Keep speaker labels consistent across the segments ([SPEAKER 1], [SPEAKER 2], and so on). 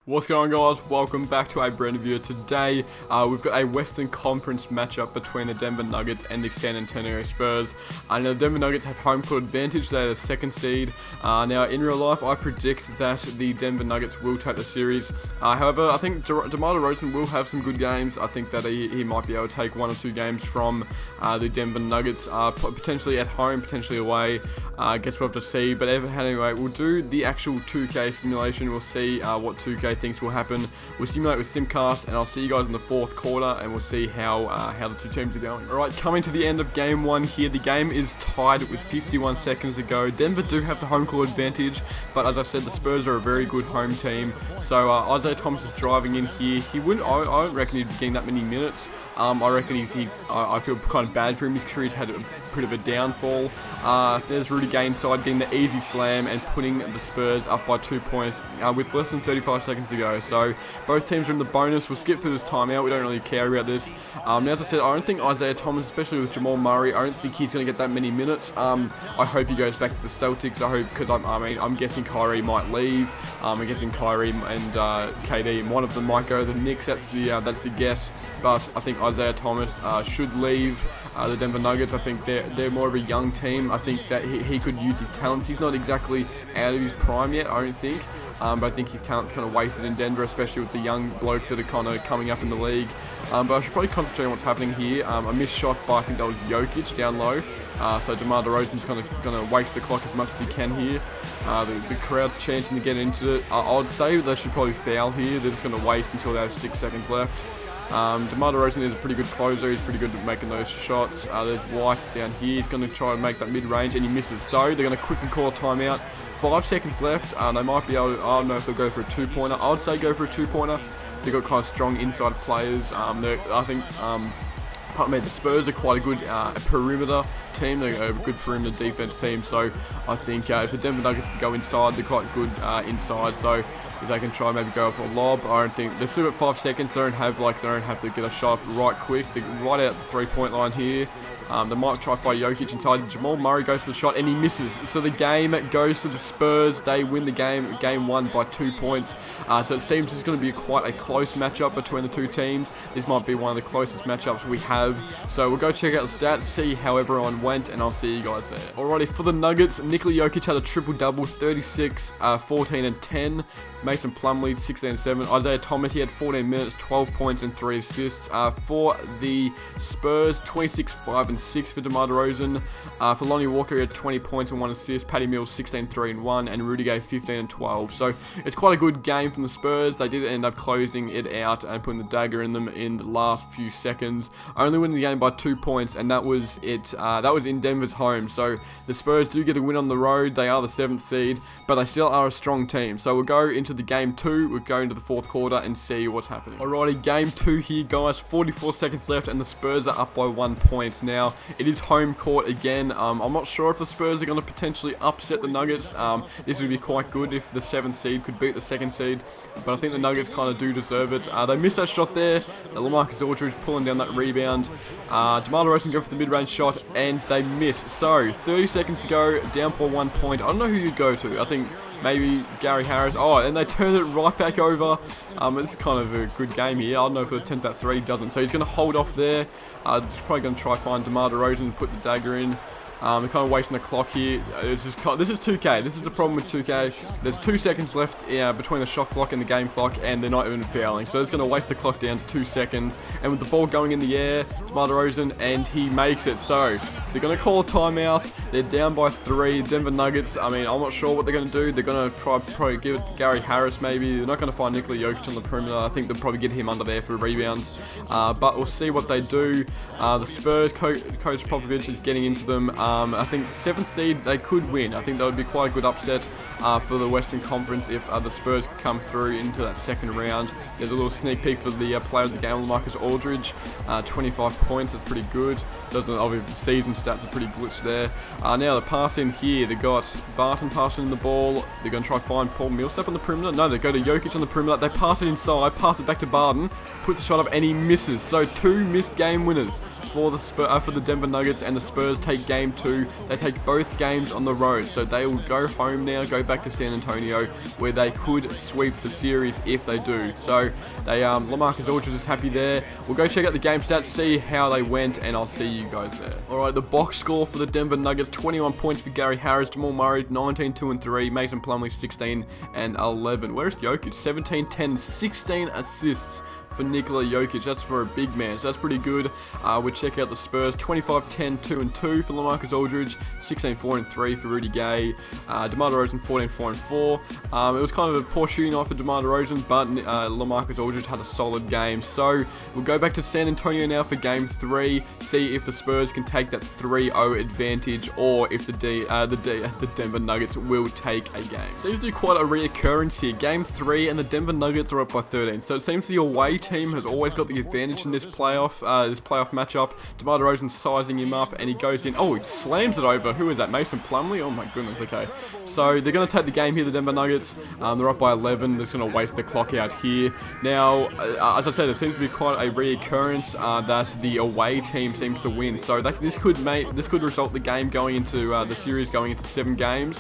[SPEAKER 1] What's going on, guys? Welcome back to a brand new video. Today we've got a Western Conference matchup between the Denver Nuggets and the San Antonio Spurs. Now the Denver Nuggets have home court advantage. They're the second seed. Now in real life I predict that the Denver Nuggets will take the series. However, I think DeMar DeRozan will have some good games. I think that he might be able to take one or two games from the Denver Nuggets, potentially at home, potentially away. Guess we'll have to see. But anyway, we'll do the actual 2K simulation. We'll see what 2K thinks will happen. We'll simulate with Simcast, and I'll see you guys in the fourth quarter, and we'll see how the two teams are going. Alright, coming to the end of game one here. The game is tied with 51 seconds to go. Denver do have the home court advantage, but as I said, the Spurs are a very good home team. So Isaiah Thomas is driving in here. He wouldn't. I don't reckon he'd be getting that many minutes. I reckon I feel kind of bad for him. His career's had a bit of a downfall. There's Rudy Gay inside getting the easy slam and putting the Spurs up by 2 points with less than 35 seconds to go. So both teams are in the bonus. We'll skip through this timeout. We don't really care about this. Now, as I said, I don't think Isaiah Thomas, especially with Jamal Murray, I don't think he's going to get that many minutes. I hope he goes back to the Celtics. I hope, because I'm guessing Kyrie might leave. I'm guessing Kyrie and KD, and one of them might go to the Knicks. That's the guess. But I think Isaiah Thomas should leave the Denver Nuggets. I think they're more of a young team. I think that he could use his talents. He's not exactly out of his prime yet, I don't think. But I think his talent's kind of wasted in Denver, especially with the young blokes that are kind of coming up in the league. But I should probably concentrate on what's happening here. A missed shot by, I think that was Jokic down low. So DeMar DeRozan's going to waste the clock as much as he can here. The crowd's chancing to get into it. I'd say they should probably foul here. They're just going to waste until they have 6 seconds left. DeMar DeRozan is a pretty good closer. He's pretty good at making those shots. There's White down here. He's going to try and make that mid-range, and he misses. So they're going to quickly call a timeout. 5 seconds left. They might be able to, I don't know if they'll go for a two-pointer. I would say go for a two-pointer. They've got kind of strong inside players. I think the Spurs are quite a good perimeter team. They're a good perimeter defense team. So I think if the Denver Nuggets can go inside, they're quite good inside. So if they can try and maybe go for a lob, I don't think they're still at 5 seconds. They don't have to get a shot right quick. They're right out the 3-point line here. They might try to fight Jokic inside. Jamal Murray goes for the shot and he misses. So the game goes to the Spurs. They win the game one by 2 points. So it seems it's going to be quite a close matchup between the two teams. This might be one of the closest matchups we have. So we'll go check out the stats, see how everyone went, and I'll see you guys there. Alrighty, for the Nuggets, Nikola Jokic had a triple-double, 36, 14, and 10. Mason Plumlee, 16 and 7. Isaiah Thomas, he had 14 minutes, 12 points, and 3 assists. For the Spurs, 26, 5, and 6 for DeMar DeRozan. For Lonnie Walker, he had 20 points and 1 assist. Patty Mills, 16, 3, and 1. And Rudy Gay, 15 and 12. So it's quite a good game from the Spurs. They did end up closing it out and putting the dagger in them in the last few seconds. Only winning the game by 2 points, and that was it. That was in Denver's home. So the Spurs do get a win on the road. They are the 7th seed, but they still are a strong team. So we'll go into the game 2. We'll go into the fourth quarter and see what's happening. Alrighty, game 2 here, guys. 44 seconds left, and the Spurs are up by 1 point. Now, it is home court again. I'm not sure if the Spurs are going to potentially upset the Nuggets. This would be quite good if the 7th seed could beat the 2nd seed, but I think the Nuggets kind of do deserve it. They missed that shot there. LaMarcus Aldridge pulling down that rebound. DeMar DeRozan go for the mid-range shot, and they miss. So, 30 seconds to go, down by 1 point. I don't know who you'd go to. I think maybe Gary Harris. Oh, and they turn it right back over. This is kind of a good game here. I don't know if he'll attempt that 3. He doesn't. So he's going to hold off there. He's probably going to try to find DeMar DeRozan and put the dagger in. They're kind of wasting the clock here. This is 2K. This is the problem with 2K. There's 2 seconds left between the shot clock and the game clock, and they're not even fouling. So it's going to waste the clock down to 2 seconds. And with the ball going in the air, DeMar DeRozan, and he makes it. So they're going to call a timeout. They're down by 3. Denver Nuggets, I'm not sure what they're going to do. They're going to probably give it to Gary Harris maybe. They're not going to find Nikola Jokic on the perimeter. I think they'll probably get him under there for rebounds. But we'll see what they do. The Spurs, Coach Popovich is getting into them. I think 7th seed, they could win. I think that would be quite a good upset for the Western Conference if the Spurs could come through into that second round. There's a little sneak peek for the player of the game, LaMarcus Aldridge. 25 points, that's pretty good. Obviously, the season stats are pretty glitched there. Now the pass in here, they got Barton passing the ball. They're going to try to find Paul Millsap on the perimeter. No, they go to Jokic on the perimeter. They pass it inside, pass it back to Barton, puts the shot up, and he misses. So 2 missed game winners for the Denver Nuggets, and the Spurs take game 2-2. They take both games on the road, so they will go home now, go back to San Antonio, where they could sweep the series if they do. So they LaMarcus Aldridge is happy there. We'll go check out the game stats, see how they went, and I'll see you guys there. Alright, the box score for the Denver Nuggets: 21 points for Gary Harris, Jamal Murray 19, 2 and 3, Mason Plumlee 16 and 11. Where's Jokic? 17, 10, 16 assists for Nikola Jokic. That's for a big man, so that's pretty good. We'll check out the Spurs: 25, 10, 2 and 2 for LaMarcus Aldridge, 16, 4 and 3 for Rudy Gay, DeMar DeRozan 14, 4 and 4. It was kind of a poor shooting night for DeMar DeRozan, but LaMarcus Aldridge had a solid game. So we'll go back to San Antonio now for game 3, see if the Spurs can take that 3-0 advantage, or if the Denver Nuggets will take a game. Seems to be quite a reoccurrence here. Game 3 and the Denver Nuggets are up by 13, so it seems the away team has always got the advantage in this playoff matchup. DeMar DeRozan sizing him up, and he goes in. Oh, he slams it over. Who is that? Mason Plumlee? Oh my goodness. Okay, so they're going to take the game here, the Denver Nuggets. They're up by 11. They're just going to waste the clock out here. Now, as I said, it seems to be quite a reoccurrence that the away team seems to win. So this could result the game going into the series going into 7 games.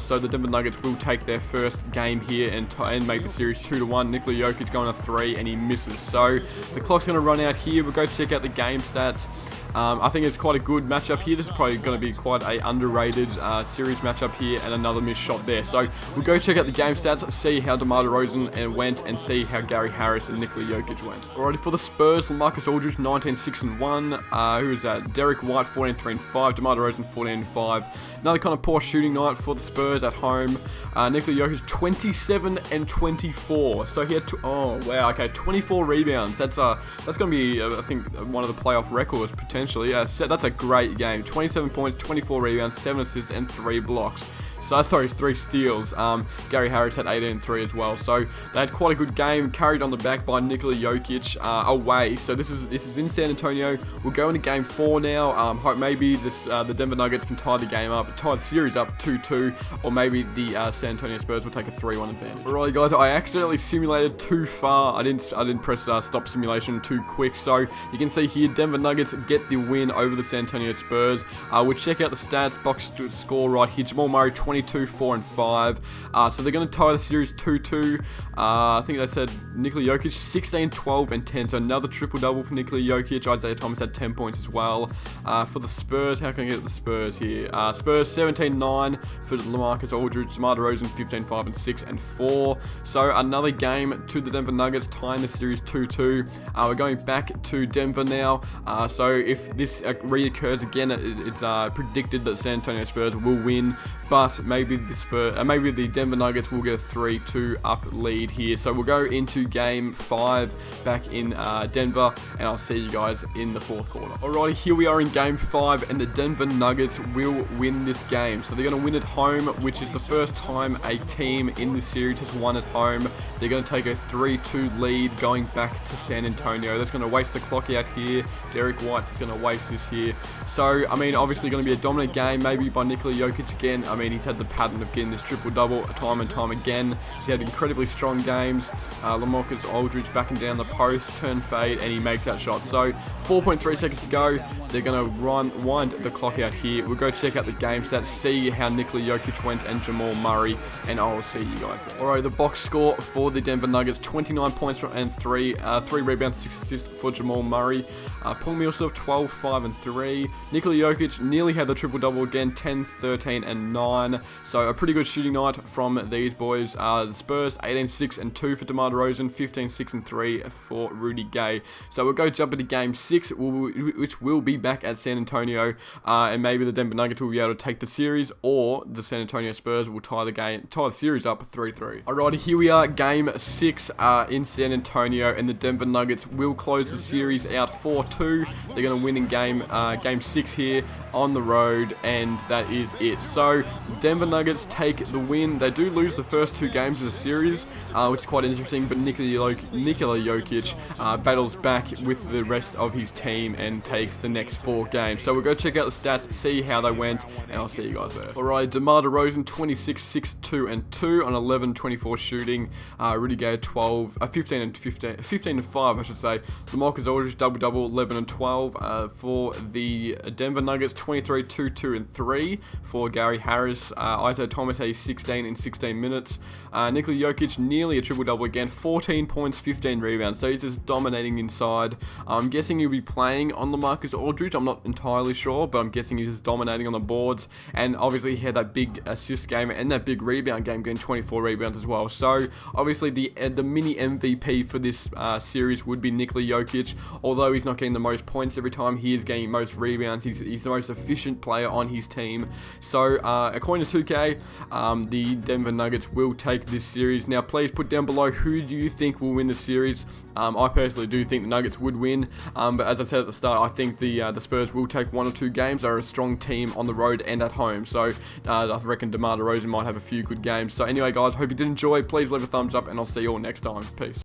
[SPEAKER 1] So the Denver Nuggets will take their first game here and make the series 2-1. Nikola Jokic going to 3, and he misses. So the clock's going to run out here. We'll go check out the game stats. I think it's quite a good matchup here. This is probably going to be quite a underrated series matchup here, and another missed shot there. So we'll go check out the game stats, see how DeMar DeRozan went, and see how Gary Harris and Nikola Jokic went. Alrighty, for the Spurs, LaMarcus Aldridge 19, 6 and 1. Who is that? Derek White 14, 3 and 5. DeMar DeRozan 14 and 5. Another kind of poor shooting night for the Spurs at home. Nikola Jokic 27 and 24. So he had 24 rebounds. That's going to be I think one of the playoff records potentially. That's a great game. 27 points, 24 rebounds, 7 assists, and 3 blocks. So that's 3 steals. Gary Harris had 18 and 3 as well. So they had quite a good game, carried on the back by Nikola Jokic away. So this is in San Antonio. We'll go into game 4 now. Hope maybe the Denver Nuggets can tie the series up 2-2, or maybe the San Antonio Spurs will take a 3-1 advantage. Alright guys, I accidentally simulated too far. I didn't press stop simulation too quick. So you can see here Denver Nuggets get the win over the San Antonio Spurs. We'll check out the stats, box score right here. Jamal Murray 22, 4 and 5. So they're going to tie the series 2-2. I think they said Nikola Jokic 16, 12 and 10. So another triple-double for Nikola Jokic. Isaiah Thomas had 10 points as well. For the Spurs, how can I get the Spurs here? Spurs 17, 9 for LaMarcus Aldridge. DeMar DeRozan 15, 5 and 6 and 4. So another game to the Denver Nuggets, tying the series 2-2. We're going back to Denver now. So if this reoccurs again, it's predicted that San Antonio Spurs will win, but maybe the Denver Nuggets will get a 3-2 up lead here. So we'll go into game 5 back in Denver, and I'll see you guys in the 4th quarter. Alrighty, here we are in game 5, and the Denver Nuggets will win this game. So they're going to win at home, which is the first time a team in this series has won at home. They're going to take a 3-2 lead going back to San Antonio. That's going to waste the clock out here. Derek White's is going to waste this here. So, I mean, obviously going to be a dominant game, maybe by Nikola Jokic again. I mean, he's had the pattern of getting this triple-double time and time again. He had incredibly strong games. LaMarcus Aldridge backing down the post, turn fade, and he makes that shot. So 4.3 seconds to go. They're going to wind the clock out here. We'll go check out the game stats, see how Nikola Jokic went and Jamal Murray, and I will see you guys there. Alright, the box score for the Denver Nuggets: 29 points and 3 rebounds, 6 assists for Jamal Murray. Paul Millsap 12, 5 and 3. Nikola Jokic nearly had the triple-double again, 10, 13 and 9. So a pretty good shooting night from these boys. The Spurs 18, 6 and 2 for DeMar DeRozan, 15, 6 and 3 for Rudy Gay. So we'll go jump into game 6, which will be back at San Antonio, and maybe the Denver Nuggets will be able to take the series, or the San Antonio Spurs will tie the series up 3-3. Alrighty, here we are, game 6 in San Antonio, and the Denver Nuggets will close the series out 4-2. They're going to win in game 6 here on the road, and that is it. So Denver Nuggets take the win. They do lose the first 2 games of the series, which is quite interesting, but Nikola Jokic battles back with the rest of his team and takes the next 4 games. So we'll go check out the stats, see how they went, and I'll see you guys there. Alright, DeMar DeRozan 26, 6, 2, and 2 on 11, 24 shooting. Rudy Gay 15 and 5, I should say. LaMarcus Aldridge double-double, 11 and 12 for the Denver Nuggets. 23, 2, 2, and 3 for Gary Harris. Isaiah Thomas 16 in 16 minutes. Nikola Jokic nearly a triple-double again. 14 points, 15 rebounds. So he's just dominating inside. I'm guessing he'll be playing on LaMarcus Aldridge. I'm not entirely sure, but I'm guessing he's just dominating on the boards. And obviously he had that big assist game and that big rebound game, getting 24 rebounds as well. So obviously the mini MVP for this series would be Nikola Jokic. Although he's not getting the most points every time, he is getting most rebounds. He's the most efficient player on his team. So according to 2K, the Denver Nuggets will take this series. Now please put down below, who do you think will win the series? I personally do think the Nuggets would win, but as I said at the start, I think the Spurs will take 1 or 2 games. They're a strong team on the road and at home, so I reckon DeMar DeRozan might have a few good games. So anyway guys, hope you did enjoy. Please leave a thumbs up and I'll see you all next time. Peace.